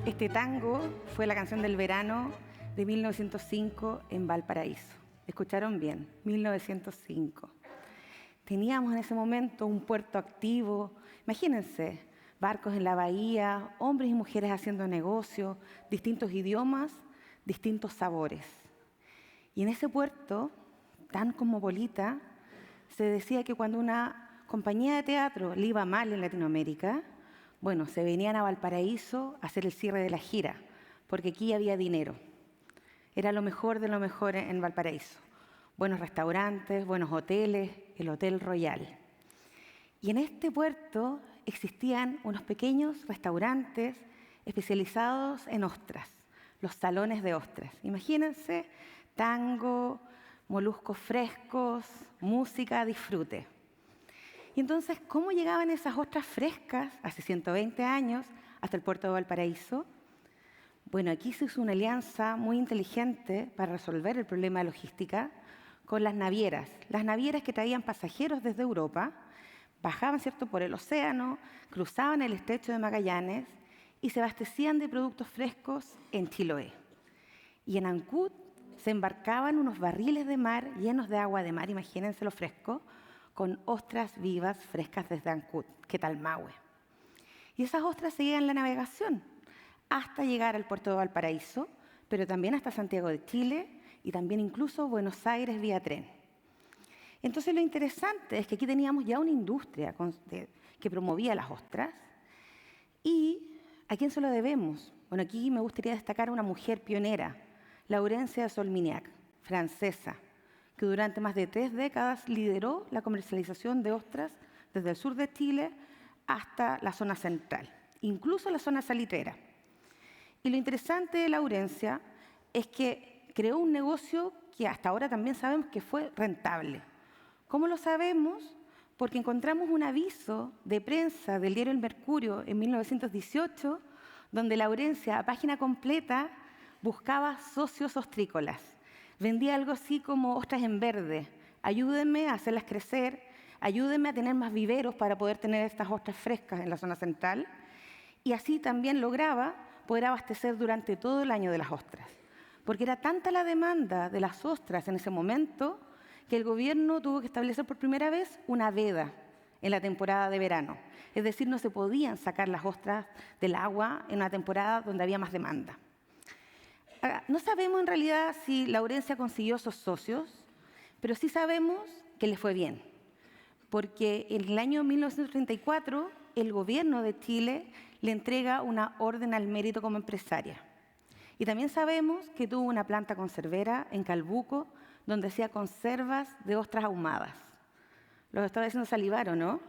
Este tango fue la canción del verano de 1905 en Valparaíso. ¿Escucharon bien? 1905. Teníamos en ese momento un puerto activo. Imagínense, barcos en la bahía, hombres y mujeres haciendo negocios, distintos idiomas, distintos sabores. Y en ese puerto, tan cosmopolita, se decía que cuando una compañía de teatro le iba mal en Latinoamérica, bueno, se venían a Valparaíso a hacer el cierre de la gira, porque aquí había dinero. Era lo mejor de lo mejor en Valparaíso. Buenos restaurantes, buenos hoteles, el Hotel Royal. Y en este puerto existían unos pequeños restaurantes especializados en ostras, los salones de ostras. Imagínense, tango, moluscos frescos, música, disfrute. Y entonces, ¿cómo llegaban esas ostras frescas hace 120 años hasta el puerto de Valparaíso? Bueno, aquí se hizo una alianza muy inteligente para resolver el problema de logística con las navieras que traían pasajeros desde Europa, bajaban, ¿cierto?, por el océano, cruzaban el estrecho de Magallanes y se abastecían de productos frescos en Chiloé. Y en Ancud se embarcaban unos barriles de mar llenos de agua de mar, imagínense lo fresco, con ostras vivas frescas desde Ancud, que Talmahue. Y esas ostras seguían la navegación hasta llegar al puerto de Valparaíso, pero también hasta Santiago de Chile y también incluso Buenos Aires vía tren. Entonces lo interesante es que aquí teníamos ya una industria que promovía las ostras. ¿Y a quién se lo debemos? Bueno, aquí me gustaría destacar a una mujer pionera, Laurencia de Solminiac, francesa, que durante más de 3 décadas lideró la comercialización de ostras desde el sur de Chile hasta la zona central, incluso la zona salitrera. Y lo interesante de Laurencia es que creó un negocio que hasta ahora también sabemos que fue rentable. ¿Cómo lo sabemos? Porque encontramos un aviso de prensa del diario El Mercurio en 1918, donde Laurencia, a página completa, buscaba socios ostrícolas. Vendía algo así como ostras en verde. Ayúdenme a hacerlas crecer, ayúdenme a tener más viveros para poder tener estas ostras frescas en la zona central. Y así también lograba poder abastecer durante todo el año de las ostras. Porque era tanta la demanda de las ostras en ese momento que el gobierno tuvo que establecer por primera vez una veda en la temporada de verano. Es decir, no se podían sacar las ostras del agua en una temporada donde había más demanda. No sabemos en realidad si Laurencia consiguió esos socios, pero sí sabemos que le fue bien, porque en el año 1934 el gobierno de Chile le entrega una orden al mérito como empresaria. Y también sabemos que tuvo una planta conservera en Calbuco, donde hacía conservas de ostras ahumadas. Los estaba diciendo salivar, ¿o no?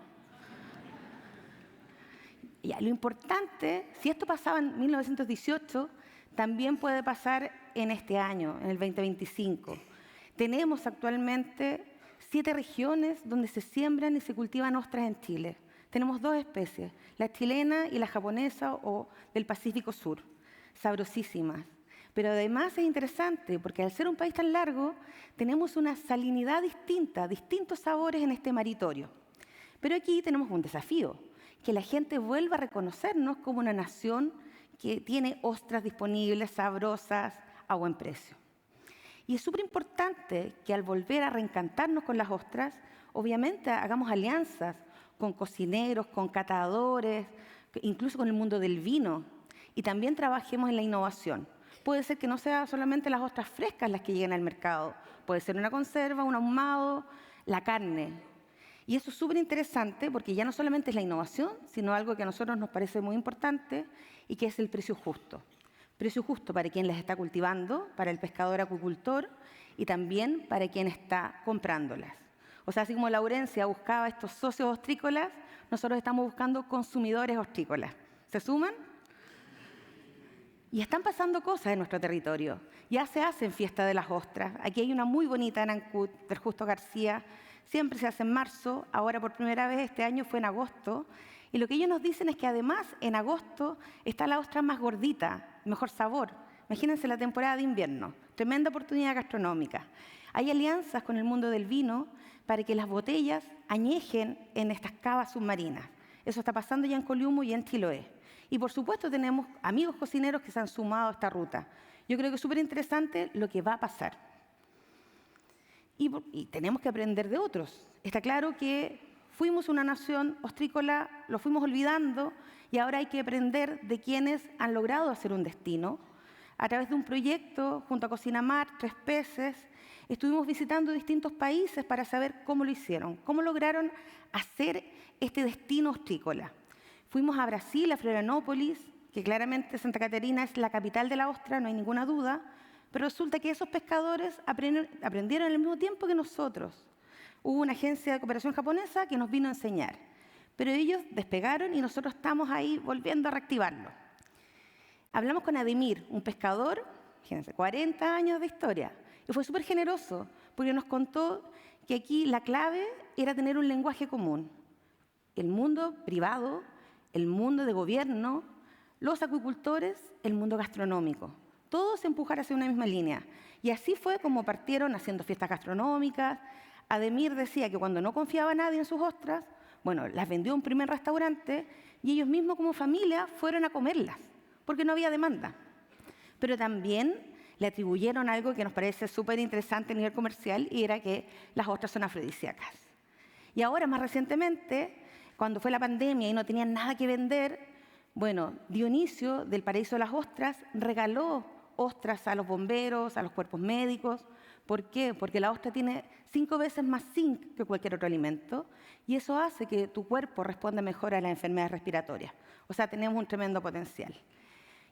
Y lo importante, si esto pasaba en 1918, también puede pasar en este año, en el 2025. Tenemos actualmente 7 regiones donde se siembran y se cultivan ostras en Chile. Tenemos 2 especies, la chilena y la japonesa o del Pacífico Sur, sabrosísimas. Pero además es interesante porque al ser un país tan largo, tenemos una salinidad distinta, distintos sabores en este maritorio. Pero aquí tenemos un desafío, que la gente vuelva a reconocernos como una nación que tiene ostras disponibles, sabrosas, a buen precio. Y es súper importante que al volver a reencantarnos con las ostras, obviamente hagamos alianzas con cocineros, con catadores, incluso con el mundo del vino, y también trabajemos en la innovación. Puede ser que no sea solamente las ostras frescas las que lleguen al mercado, puede ser una conserva, un ahumado, la carne. Y eso es súper interesante porque ya no solamente es la innovación, sino algo que a nosotros nos parece muy importante y que es el precio justo. Precio justo para quien las está cultivando, para el pescador acuicultor y también para quien está comprándolas. O sea, así como Laurencia buscaba estos socios ostrícolas, nosotros estamos buscando consumidores ostrícolas. ¿Se suman? Y están pasando cosas en nuestro territorio. Ya se hacen fiestas de las ostras. Aquí hay una muy bonita en Ancud, del Justo García. Siempre se hace en marzo, ahora por primera vez este año fue en agosto. Y lo que ellos nos dicen es que además en agosto está la ostra más gordita, mejor sabor. Imagínense la temporada de invierno, tremenda oportunidad gastronómica. Hay alianzas con el mundo del vino para que las botellas añejen en estas cavas submarinas. Eso está pasando ya en Coliumo y en Chiloé. Y por supuesto tenemos amigos cocineros que se han sumado a esta ruta. Yo creo que es súper interesante lo que va a pasar. Y tenemos que aprender de otros. Está claro que fuimos una nación ostrícola, lo fuimos olvidando y ahora hay que aprender de quienes han logrado hacer un destino. A través de un proyecto junto a Cocina Mar, Tres Peces, estuvimos visitando distintos países para saber cómo lo hicieron, cómo lograron hacer este destino ostrícola. Fuimos a Brasil, a Florianópolis, que claramente Santa Catarina es la capital de la ostra, no hay ninguna duda, pero resulta que esos pescadores aprendieron al mismo tiempo que nosotros. Hubo una agencia de cooperación japonesa que nos vino a enseñar, pero ellos despegaron y nosotros estamos ahí volviendo a reactivarlo. Hablamos con Ademir, un pescador, fíjense, 40 años de historia, y fue súper generoso porque nos contó que aquí la clave era tener un lenguaje común. El mundo privado, el mundo de gobierno, los acuicultores, el mundo gastronómico. Todos empujar hacia una misma línea. Y así fue como partieron haciendo fiestas gastronómicas. Ademir decía que cuando no confiaba nadie en sus ostras, bueno, las vendió a un primer restaurante y ellos mismos como familia fueron a comerlas, porque no había demanda. Pero también le atribuyeron algo que nos parece súper interesante a nivel comercial y era que las ostras son afrodisíacas. Y ahora, más recientemente, cuando fue la pandemia y no tenían nada que vender, bueno, Dionisio del Paraíso de las Ostras regaló ostras a los bomberos, a los cuerpos médicos. ¿Por qué? Porque la ostra tiene 5 veces más zinc que cualquier otro alimento y eso hace que tu cuerpo responda mejor a las enfermedades respiratorias. O sea, tenemos un tremendo potencial.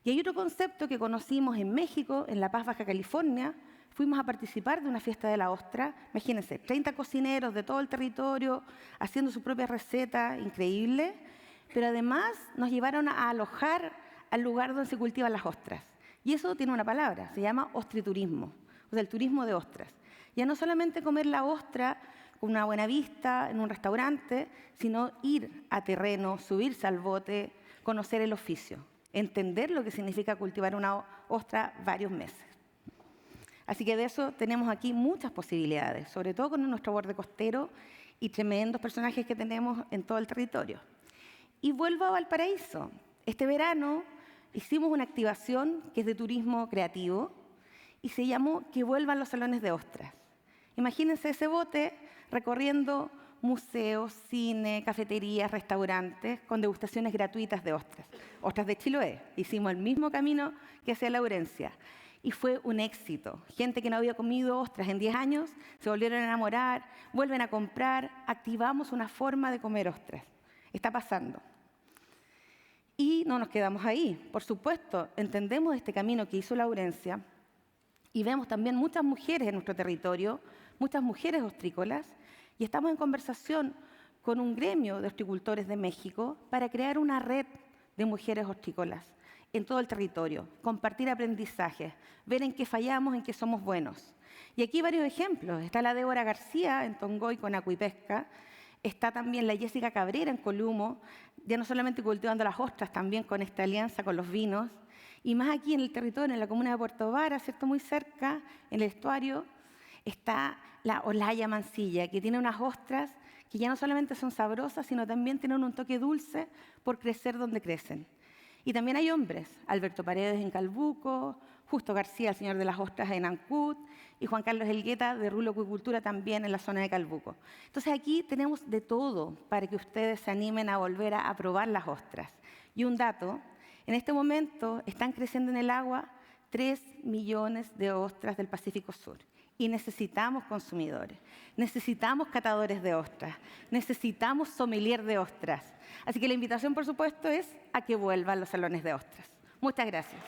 Y hay otro concepto que conocimos en México, en La Paz, Baja California. Fuimos a participar de una fiesta de la ostra. Imagínense, 30 cocineros de todo el territorio haciendo su propia receta, increíble. Pero además nos llevaron a alojar al lugar donde se cultivan las ostras. Y eso tiene una palabra, se llama ostriturismo, o sea, el turismo de ostras. Ya no solamente comer la ostra con una buena vista en un restaurante, sino ir a terreno, subirse al bote, conocer el oficio, entender lo que significa cultivar una ostra varios meses. Así que de eso tenemos aquí muchas posibilidades, sobre todo con nuestro borde costero y tremendos personajes que tenemos en todo el territorio. Y vuelvo a Valparaíso. Este verano hicimos una activación que es de turismo creativo y se llamó Que vuelvan los salones de ostras. Imagínense ese bote recorriendo museos, cine, cafeterías, restaurantes con degustaciones gratuitas de ostras. Ostras de Chiloé. Hicimos el mismo camino que hacia Laurencia. Y fue un éxito. Gente que no había comido ostras en 10 años se volvieron a enamorar, vuelven a comprar. Activamos una forma de comer ostras. Está pasando. Y no nos quedamos ahí. Por supuesto, entendemos este camino que hizo Laurencia y vemos también muchas mujeres en nuestro territorio, muchas mujeres ostrícolas, y estamos en conversación con un gremio de horticultores de México para crear una red de mujeres ostrícolas en todo el territorio, compartir aprendizajes, ver en qué fallamos, en qué somos buenos. Y aquí varios ejemplos. Está la Débora García en Tongoy con Acuipesca, está también la Jessica Cabrera en Columo, ya no solamente cultivando las ostras, también con esta alianza con los vinos. Y más aquí en el territorio, en la comuna de Puerto Vara, ¿cierto? Muy cerca, en el estuario, está la Olaya Mansilla, que tiene unas ostras que ya no solamente son sabrosas, sino también tienen un toque dulce por crecer donde crecen. Y también hay hombres, Alberto Paredes en Calbuco, Justo García, el señor de las ostras en Ancut, y Juan Carlos Elgueta de Rulo Acuicultura también en la zona de Calbuco. Entonces aquí tenemos de todo para que ustedes se animen a volver a probar las ostras. Y un dato, en este momento están creciendo en el agua 3 millones de ostras del Pacífico Sur. Y necesitamos consumidores, necesitamos catadores de ostras, necesitamos sommelier de ostras. Así que la invitación, por supuesto, es a que vuelvan los salones de ostras. Muchas gracias.